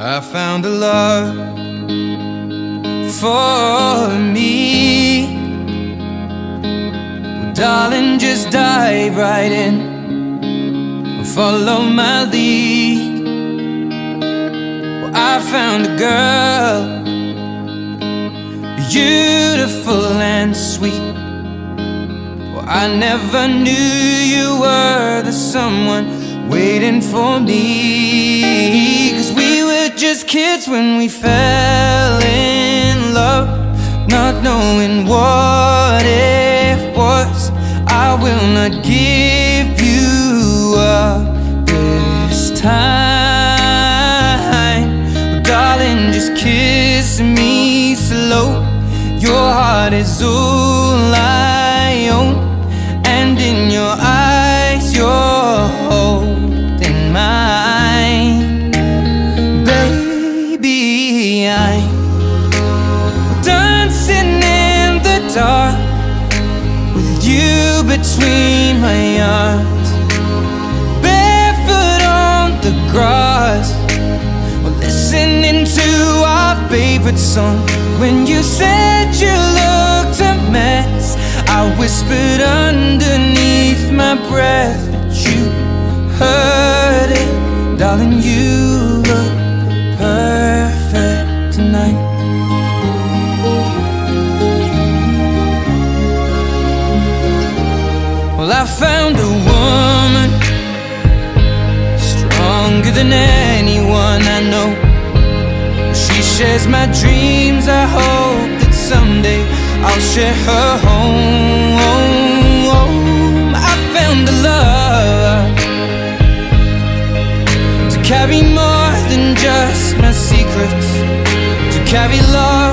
I found a love for me. Well, darling, just dive right in, follow my lead. Well, I found a girl, beautiful and sweet. Well, I never knew you were the someone waiting for me. 'Cause we were just kids when we fell in love, not knowing what it was. I will not give you up this time. Well, darling, just kiss me slow. Your heart is all I own, and in your eyes you're holding mine. Baby, I'm dancing in the dark with you between my arms, barefoot on the grass, or listening to our favorite song. When you said you looked a mess, I whispered underneath my breath, but you heard it. Darling, you look perfect tonight. Well, I found a woman stronger than anyone I know. She shares my dreams. I hope that someday I'll share her home. I found a love to carry more than just my secrets, to carry love